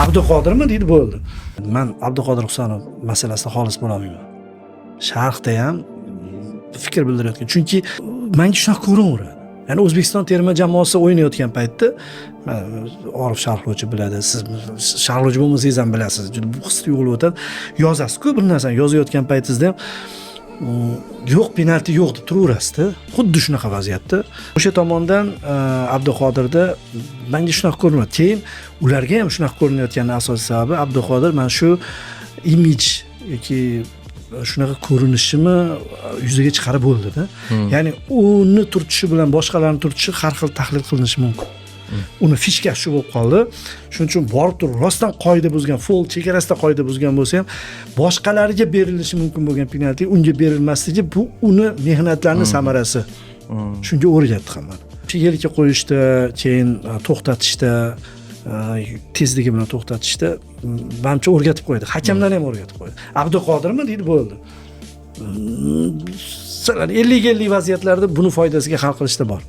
Abduqodirmi deydi, bo'ldi. Men Abduqodir Husanov masalasida xolis bo'la olmayman. Sharqda ham fikr bildirayotgan. Chunki menga shunaqa ko'raveradi. Ya'ni O'zbekiston terma jamoasi o'ynayotgan paytda Orif sharhlovchi biladi, siz sharhlovchi bo'lmasangiz ham bilasiz. Juda his tuyg'ilib o'tadi. Yozasiz-ku bir narsani, yozayotgan paytingizda ham yo'q, penalti yo'q deb turaverasiz-da. Xuddi shunaqa vaziyatda. O'sha tomondan Abduqodirda menga shunaqa ko'rinadi. Keyin ularga ham shunaqa ko'rinayotganining asosiy sababi Abduqodir mana shu imij yoki shunaqa ko'rinishimi yuzaga chiqarib bo'ldi-da. Ya'ni uni turtishi bilan boshqalarning turtishi har xil tahlil qilinishi mumkin. Uni fishka shu bo'lib qoldi. Shuning uchun borib turib rostdan qoida buzgan, foul chegarasida qoida buzgan bo'lsa ham boshqalariga berilishi mumkin bo'lgan penalti unga berilmasligi bu uni mehnatlarining samarasi. Shunga o'rgatdi hamma. Shu yelka qo'yishda, keyin to'xtatishda, tezligi bilan to'xtatishda menimcha o'rgatib qo'ydi. Hakamlar ham o'rgatib qo'ydi. Abduqodirmi deydi, bo'ldi. 50-50 vaziyatlarda buni foydasiga hal qilishda bor.